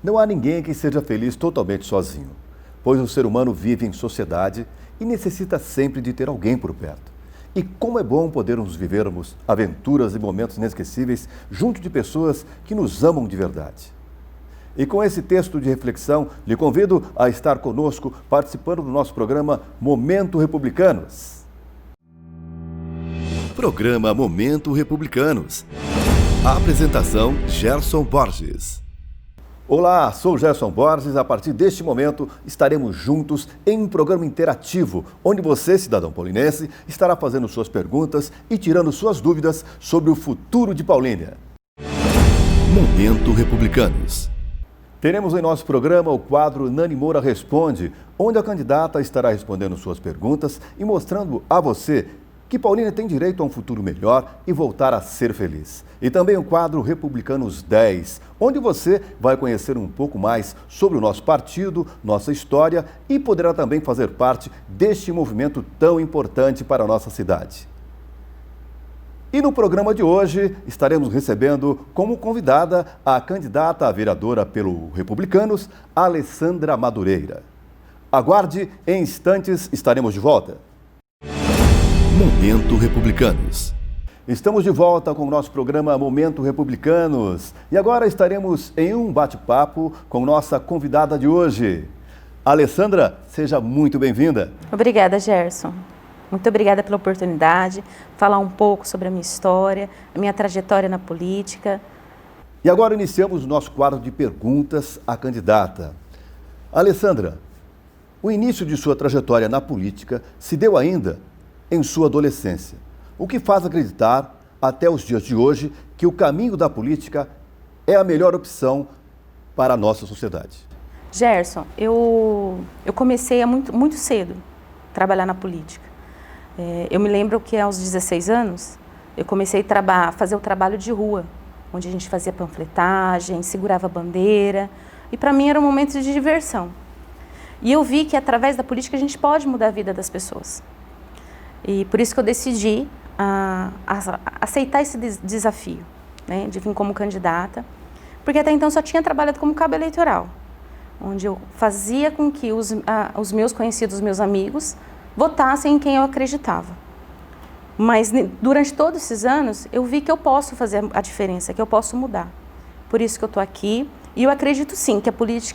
Não há ninguém que seja feliz totalmente sozinho, pois o ser humano vive em sociedade e necessita sempre de ter alguém por perto. E como é bom podermos vivermos aventuras e momentos inesquecíveis junto de pessoas que nos amam de verdade. E com esse texto de reflexão, lhe convido a estar conosco participando do nosso programa Momento Republicanos. Programa Momento Republicanos. A apresentação, Gerson Borges. Olá, sou Gerson Borges. A partir deste momento, estaremos juntos em um programa interativo, onde você, cidadão paulinense, estará fazendo suas perguntas e tirando suas dúvidas sobre o futuro de Paulínia. Momento Republicanos. Teremos em nosso programa o quadro Nani Moura Responde, onde a candidata estará respondendo suas perguntas e mostrando a você que Paulínia tem direito a um futuro melhor e voltar a ser feliz. E também o quadro Republicanos 10, onde você vai conhecer um pouco mais sobre o nosso partido, nossa história e poderá também fazer parte deste movimento tão importante para a nossa cidade. E no programa de hoje estaremos recebendo como convidada a candidata a vereadora pelo Republicanos, Alessandra Madureira. Aguarde, em instantes estaremos de volta. Momento Republicanos. Estamos de volta com o nosso programa Momento Republicanos e agora estaremos em um bate-papo com nossa convidada de hoje. Alessandra, seja muito bem-vinda. Obrigada, Gerson. Muito obrigada pela oportunidade, falar um pouco sobre a minha história, a minha trajetória na política. E agora iniciamos o nosso quadro de perguntas à candidata. Alessandra, o início de sua trajetória na política se deu ainda em sua adolescência, o que faz acreditar, até os dias de hoje, que o caminho da política é a melhor opção para a nossa sociedade. Gerson, eu comecei muito cedo a trabalhar na política. Eu me lembro que aos 16 anos, eu comecei a fazer o trabalho de rua, onde a gente fazia panfletagem, segurava bandeira, e para mim era um momento de diversão. E eu vi que através da política a gente pode mudar a vida das pessoas. E por isso que eu decidi aceitar esse desafio, né, de vir como candidata, porque até então só tinha trabalhado como cabo eleitoral, onde eu fazia com que os meus conhecidos, os meus amigos, votassem em quem eu acreditava. Mas durante todos esses anos, eu vi que eu posso fazer a diferença, que eu posso mudar. Por isso que eu estou aqui, e eu acredito sim que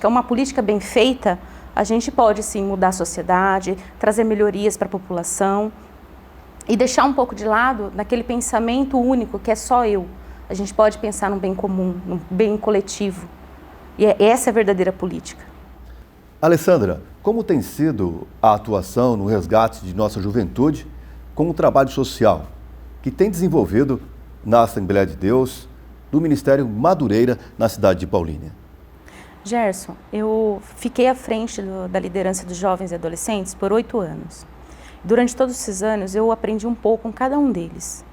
uma política bem feita, a gente pode sim mudar a sociedade, trazer melhorias para a população, e deixar um pouco de lado naquele pensamento único que é só eu. A gente pode pensar no bem comum, no bem coletivo. E essa é a verdadeira política. Alessandra, como tem sido a atuação no resgate de nossa juventude com o trabalho social que tem desenvolvido na Assembleia de Deus, do Ministério Madureira, na cidade de Paulínia? Gerson, eu fiquei à frente da liderança dos jovens e adolescentes por 8 anos. Durante todos esses anos, eu aprendi um pouco com cada um deles.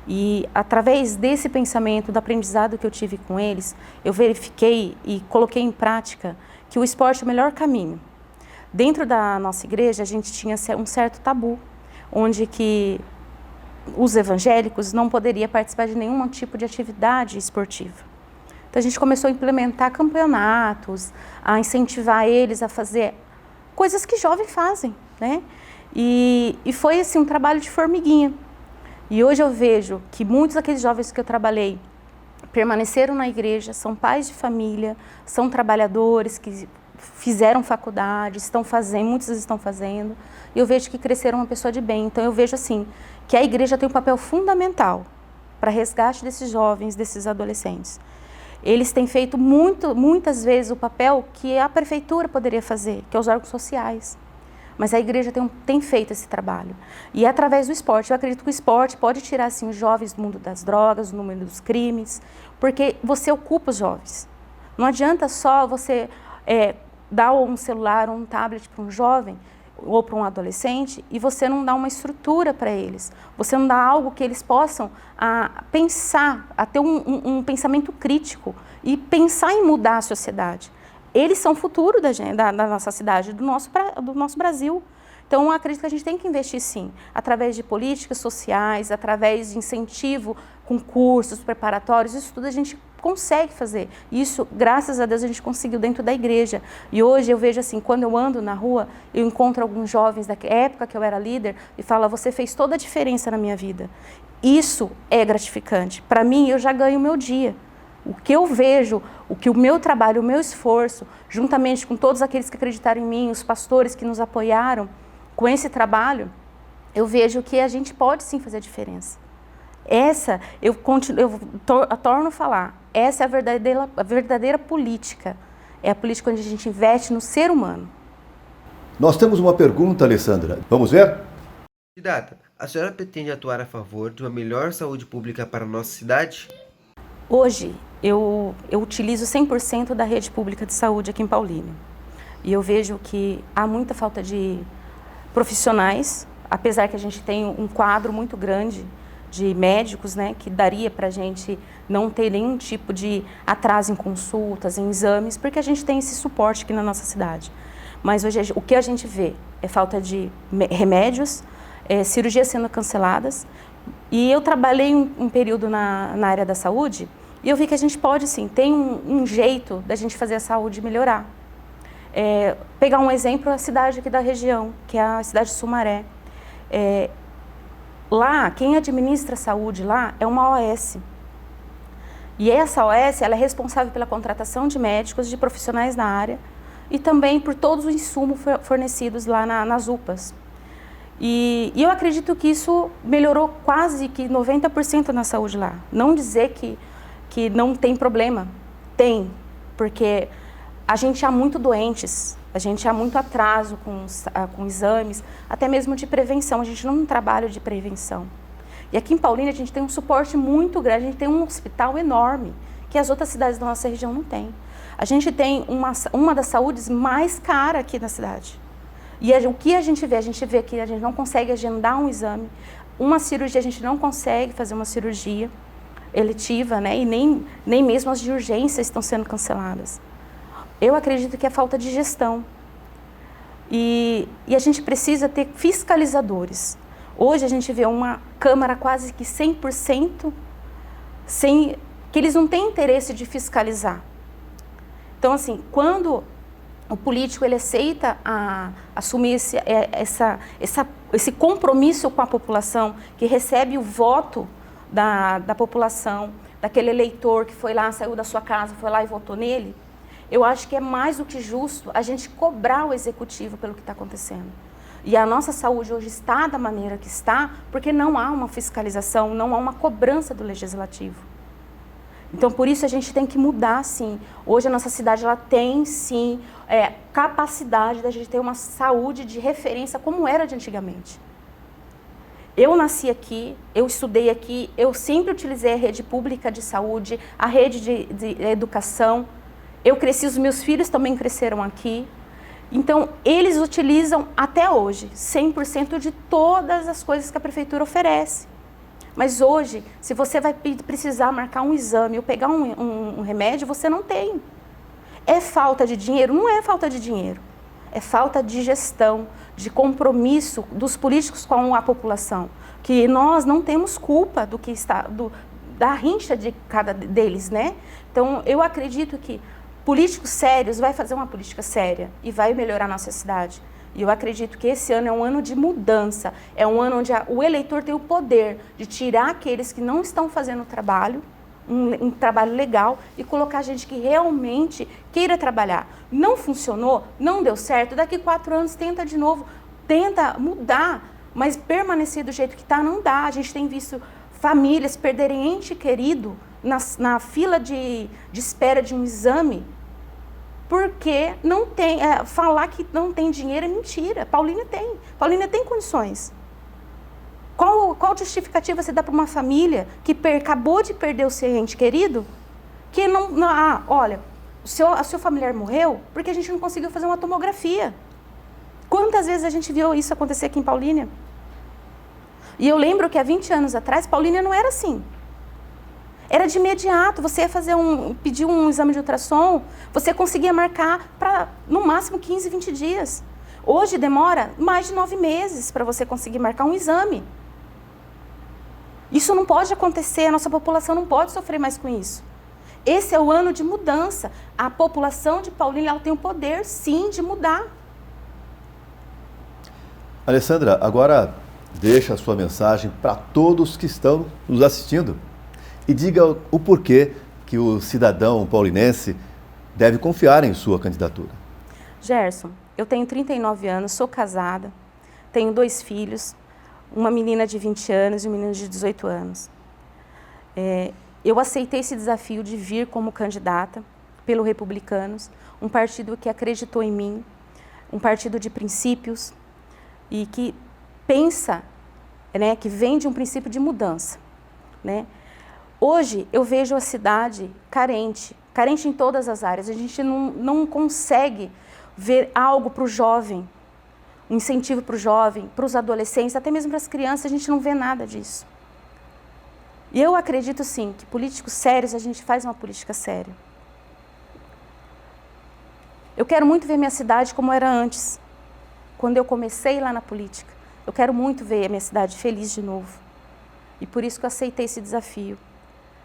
E, através desse pensamento, do aprendizado que eu tive com eles, eu verifiquei e coloquei em prática que o esporte é o melhor caminho. Dentro da nossa igreja, a gente tinha um certo tabu, onde que os evangélicos não poderiam participar de nenhum tipo de atividade esportiva. Então, a gente começou a implementar campeonatos, a incentivar eles a fazer coisas que jovens fazem, né? E foi assim um trabalho de formiguinha. E hoje eu vejo que muitos daqueles jovens que eu trabalhei permaneceram na igreja, são pais de família, são trabalhadores que fizeram faculdade, muitos estão fazendo, e eu vejo que cresceram uma pessoa de bem. Então eu vejo assim, que a igreja tem um papel fundamental para resgate desses jovens, desses adolescentes. Eles têm feito muitas vezes o papel que a prefeitura poderia fazer, que é os órgãos sociais. Mas a igreja tem feito esse trabalho. E é através do esporte. Eu acredito que o esporte pode tirar assim, os jovens do mundo das drogas, do mundo dos crimes, porque você ocupa os jovens. Não adianta só você dar um celular ou um tablet para um jovem ou para um adolescente e você não dá uma estrutura para eles. Você não dá algo que eles possam pensar, a ter um pensamento crítico e pensar em mudar a sociedade. Eles são o futuro da nossa cidade, do nosso Brasil. Então, eu acredito que a gente tem que investir, sim, através de políticas sociais, através de incentivo com cursos preparatórios, isso tudo a gente consegue fazer. Isso, graças a Deus, a gente conseguiu dentro da igreja. E hoje eu vejo assim, quando eu ando na rua, eu encontro alguns jovens da época que eu era líder e falo, você fez toda a diferença na minha vida. Isso é gratificante. Para mim, eu já ganho o meu dia. O que eu vejo, o meu trabalho, o meu esforço, juntamente com todos aqueles que acreditaram em mim, os pastores que nos apoiaram com esse trabalho, eu vejo que a gente pode sim fazer a diferença. Essa, eu torno a falar, essa é a verdadeira política. É a política onde a gente investe no ser humano. Nós temos uma pergunta, Alessandra. Vamos ver? Candidata, a senhora pretende atuar a favor de uma melhor saúde pública para a nossa cidade? Hoje, eu utilizo 100% da rede pública de saúde aqui em Paulínia. E eu vejo que há muita falta de profissionais, apesar que a gente tem um quadro muito grande de médicos, né, que daria para a gente não ter nenhum tipo de atraso em consultas, em exames, porque a gente tem esse suporte aqui na nossa cidade. Mas hoje o que a gente vê é falta de remédios, cirurgias sendo canceladas. E eu trabalhei um período na área da saúde e eu vi que a gente pode, sim, tem um jeito da gente fazer a saúde melhorar. Pegar um exemplo, a cidade aqui da região, que é a cidade de Sumaré. Lá, quem administra a saúde lá é uma OS. E essa OS, ela é responsável pela contratação de médicos, de profissionais na área e também por todos os insumos fornecidos lá nas UPAs. E eu acredito que isso melhorou quase que 90% na saúde lá. Não dizer que não tem problema. Tem, porque a gente há muito doentes, a gente há muito atraso com exames, até mesmo de prevenção. A gente não tem um trabalho de prevenção. E aqui em Paulínia a gente tem um suporte muito grande, a gente tem um hospital enorme, que as outras cidades da nossa região não têm. A gente tem uma das saúdes mais caras aqui na cidade. E o que a gente vê que a gente não consegue agendar um exame, uma cirurgia, a gente não consegue fazer uma cirurgia eletiva, né? E nem mesmo as de urgência estão sendo canceladas. Eu acredito que é falta de gestão. E a gente precisa ter fiscalizadores. Hoje a gente vê uma Câmara quase que 100% que eles não têm interesse de fiscalizar. Então, assim, quando o político ele aceita assumir esse compromisso com a população, que recebe o voto da população, daquele eleitor que foi lá, saiu da sua casa, foi lá e votou nele, eu acho que é mais do que justo a gente cobrar o executivo pelo que está acontecendo. E a nossa saúde hoje está da maneira que está, porque não há uma fiscalização, não há uma cobrança do legislativo. Então, por isso a gente tem que mudar, sim. Hoje a nossa cidade ela tem, sim, capacidade da gente ter uma saúde de referência como era de antigamente. Eu nasci aqui, eu estudei aqui, eu sempre utilizei a rede pública de saúde, a rede de educação. Eu cresci, os meus filhos também cresceram aqui. Então, eles utilizam até hoje 100% de todas as coisas que a prefeitura oferece. Mas hoje, se você vai precisar marcar um exame ou pegar um remédio, você não tem. É falta de dinheiro? Não é falta de dinheiro. É falta de gestão, de compromisso dos políticos com a população. Que nós não temos culpa do que da rincha de cada deles, né? Então, eu acredito que políticos sérios vai fazer uma política séria e vai melhorar a nossa cidade. E eu acredito que esse ano é um ano de mudança, é um ano onde o eleitor tem o poder de tirar aqueles que não estão fazendo o trabalho, um trabalho legal, e colocar gente que realmente queira trabalhar. Não funcionou, não deu certo, daqui 4 anos tenta de novo, tenta mudar, mas permanecer do jeito que está não dá. A gente tem visto famílias perderem ente querido na fila de espera de um exame, porque não tem, falar que não tem dinheiro é mentira. Paulínia tem condições. Qual justificativa você dá para uma família que acabou de perder o seu ente querido, que olha, a seu familiar morreu porque a gente não conseguiu fazer uma tomografia. Quantas vezes a gente viu isso acontecer aqui em Paulínia? E eu lembro que há 20 anos atrás, Paulínia não era assim. Era de imediato, você ia pedir um exame de ultrassom, você conseguia marcar para, no máximo, 15, 20 dias. Hoje demora mais de 9 meses para você conseguir marcar um exame. Isso não pode acontecer, a nossa população não pode sofrer mais com isso. esse é o ano de mudança. A população de Paulínia, ela tem o poder, sim, de mudar. Alessandra, agora deixa a sua mensagem para todos que estão nos assistindo e diga o porquê que o cidadão paulinense deve confiar em sua candidatura. Gerson, eu tenho 39 anos, sou casada, tenho 2 filhos, uma menina de 20 anos e um menino de 18 anos. Eu aceitei esse desafio de vir como candidata pelo Republicanos, um partido que acreditou em mim, um partido de princípios e que pensa, né, que vem de um princípio de mudança, né? Hoje eu vejo a cidade carente em todas as áreas. A gente não consegue ver algo para o jovem, um incentivo para o jovem, para os adolescentes, até mesmo para as crianças, a gente não vê nada disso. E eu acredito sim que políticos sérios, a gente faz uma política séria. Eu quero muito ver minha cidade como era antes, quando eu comecei lá na política. Eu quero muito ver a minha cidade feliz de novo. E por isso que eu aceitei esse desafio.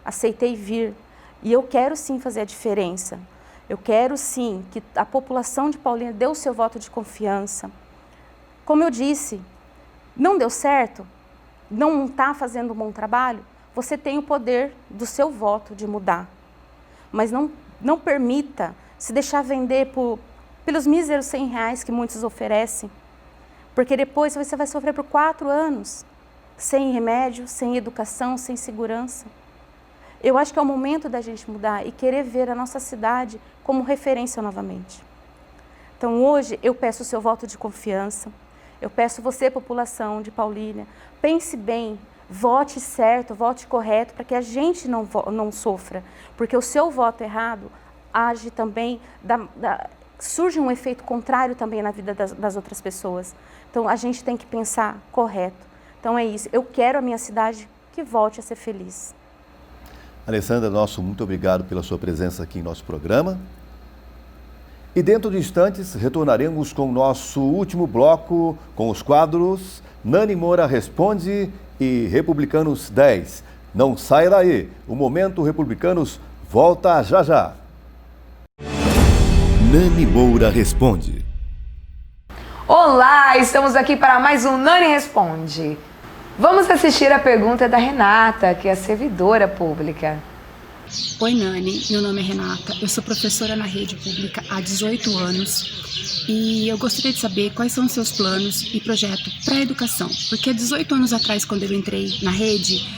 Aceitei vir. E eu quero sim fazer a diferença. Eu quero sim que a população de Paulínia dê o seu voto de confiança. Como eu disse, não deu certo, não está fazendo um bom trabalho, você tem o poder do seu voto de mudar. Mas não permita se deixar vender pelos míseros R$100 que muitos oferecem. Porque depois você vai sofrer por 4 anos, sem remédio, sem educação, sem segurança. Eu acho que é o momento da gente mudar e querer ver a nossa cidade como referência novamente. Então hoje eu peço o seu voto de confiança, eu peço você, população de Paulínia, pense bem, vote certo, vote correto, para que a gente não sofra, porque o seu voto errado age também, surge um efeito contrário também na vida das outras pessoas. Então a gente tem que pensar correto. Então é isso, eu quero a minha cidade que volte a ser feliz. Alessandra, muito obrigado pela sua presença aqui em nosso programa. E dentro de instantes retornaremos com o nosso último bloco com os quadros Nani Moura Responde e Republicanos 10. Não saia daí, o Momento Republicanos volta já já. Nani Moura Responde. Olá, estamos aqui para mais um Nani Responde. Vamos assistir a pergunta da Renata, que é servidora pública. Oi, Nani. Meu nome é Renata. Eu sou professora na rede pública há 18 anos e eu gostaria de saber quais são os seus planos e projeto para a educação. Porque há 18 anos atrás, quando eu entrei na rede,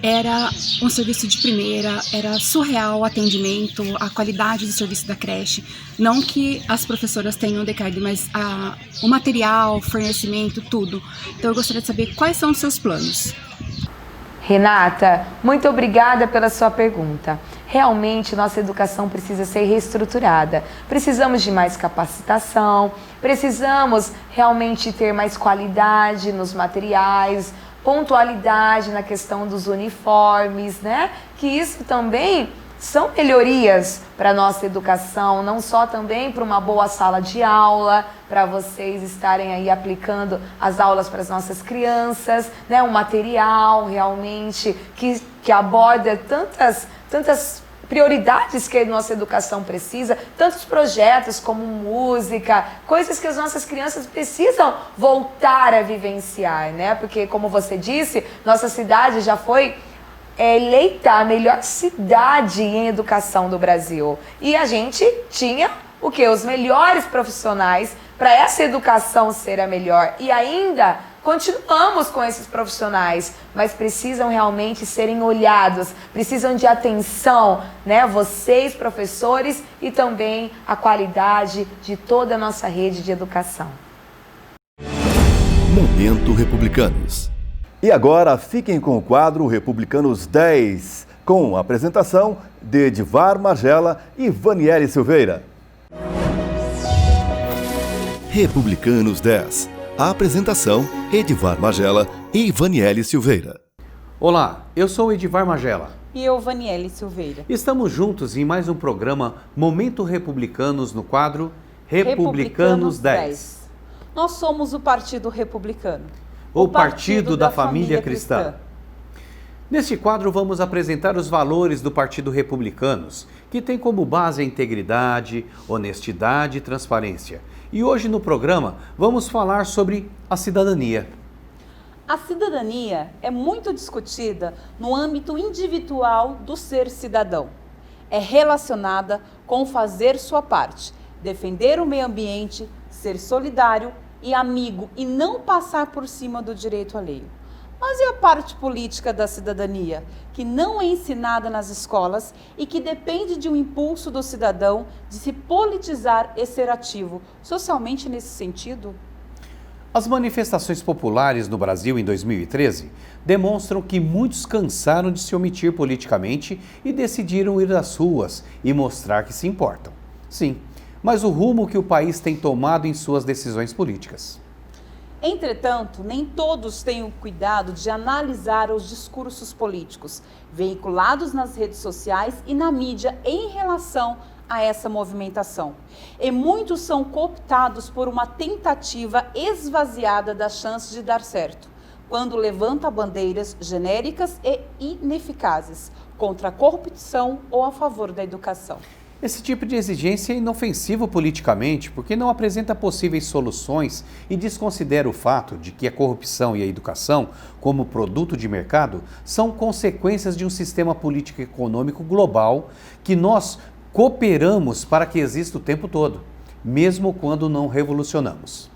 era um serviço de primeira, era surreal o atendimento, a qualidade do serviço da creche. Não que as professoras tenham decaído, mas o material, o fornecimento, tudo. Então eu gostaria de saber quais são os seus planos. Renata, muito obrigada pela sua pergunta. Realmente, nossa educação precisa ser reestruturada. Precisamos de mais capacitação, precisamos realmente ter mais qualidade nos materiais, pontualidade na questão dos uniformes, né? Que isso também são melhorias para a nossa educação, não só também para uma boa sala de aula, para vocês estarem aí aplicando as aulas para as nossas crianças, né? Um material realmente que aborda tantas prioridades que a nossa educação precisa, tantos projetos como música, coisas que as nossas crianças precisam voltar a vivenciar, né? Porque, como você disse, nossa cidade já foi eleita a melhor cidade em educação do Brasil. E a gente tinha o quê? Os melhores profissionais para essa educação ser a melhor. E ainda continuamos com esses profissionais, mas precisam realmente serem olhados, precisam de atenção, né? Vocês, professores, e também a qualidade de toda a nossa rede de educação. Momento Republicanos. E agora fiquem com o quadro Republicanos 10, com a apresentação de Edivar Magela e Vaniele Silveira. Republicanos 10. A apresentação, Edivar Magela e Vaniele Silveira. Olá, eu sou Edivar Magela. E eu, Vaniele Silveira. Estamos juntos em mais um programa Momento Republicanos no quadro Republicanos 10. Nós somos o Partido Republicano. O Partido da Família Cristã. Neste quadro, vamos apresentar os valores do Partido Republicanos, que tem como base a integridade, honestidade e transparência. E hoje no programa vamos falar sobre a cidadania. A cidadania é muito discutida no âmbito individual do ser cidadão. É relacionada com fazer sua parte, defender o meio ambiente, ser solidário e amigo e não passar por cima do direito alheio. Mas e a parte política da cidadania, que não é ensinada nas escolas e que depende de um impulso do cidadão de se politizar e ser ativo, socialmente nesse sentido? As manifestações populares no Brasil em 2013 demonstram que muitos cansaram de se omitir politicamente e decidiram ir às ruas e mostrar que se importam. Sim, mas o rumo que o país tem tomado em suas decisões políticas. Entretanto, nem todos têm o cuidado de analisar os discursos políticos veiculados nas redes sociais e na mídia em relação a essa movimentação. E muitos são cooptados por uma tentativa esvaziada da chance de dar certo, quando levanta bandeiras genéricas e ineficazes contra a corrupção ou a favor da educação. Esse tipo de exigência é inofensivo politicamente porque não apresenta possíveis soluções e desconsidera o fato de que a corrupção e a educação, como produto de mercado, são consequências de um sistema político e econômico global que nós cooperamos para que exista o tempo todo, mesmo quando não revolucionamos.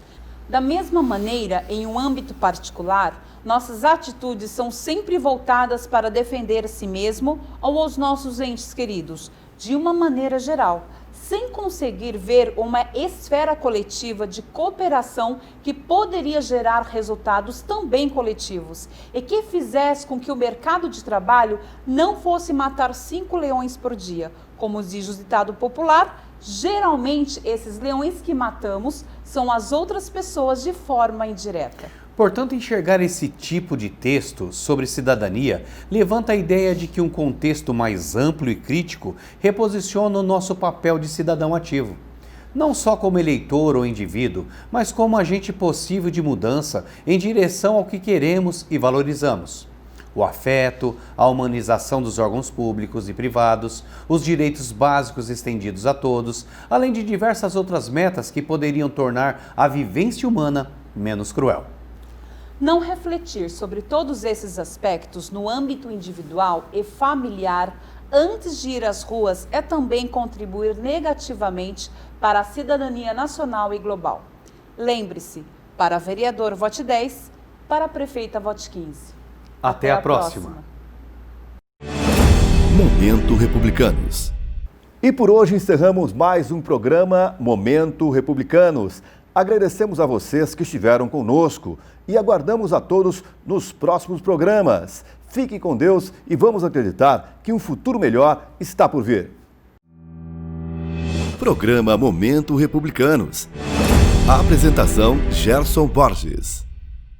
Da mesma maneira, em um âmbito particular, nossas atitudes são sempre voltadas para defender a si mesmo ou aos nossos entes queridos, de uma maneira geral, sem conseguir ver uma esfera coletiva de cooperação que poderia gerar resultados também coletivos e que fizesse com que o mercado de trabalho não fosse matar 5 leões por dia. Como diz o ditado popular, geralmente esses leões que matamos são as outras pessoas de forma indireta. Portanto, enxergar esse tipo de texto sobre cidadania levanta a ideia de que um contexto mais amplo e crítico reposiciona o nosso papel de cidadão ativo. Não só como eleitor ou indivíduo, mas como agente possível de mudança em direção ao que queremos e valorizamos. O afeto, a humanização dos órgãos públicos e privados, os direitos básicos estendidos a todos, além de diversas outras metas que poderiam tornar a vivência humana menos cruel. Não refletir sobre todos esses aspectos no âmbito individual e familiar antes de ir às ruas é também contribuir negativamente para a cidadania nacional e global. Lembre-se, para vereador vote 10, para prefeita vote 15. Até a próxima. Momento Republicanos. E por hoje encerramos mais um programa Momento Republicanos. Agradecemos a vocês que estiveram conosco e aguardamos a todos nos próximos programas. Fiquem com Deus e vamos acreditar que um futuro melhor está por vir. Programa Momento Republicanos. A apresentação: Gerson Borges.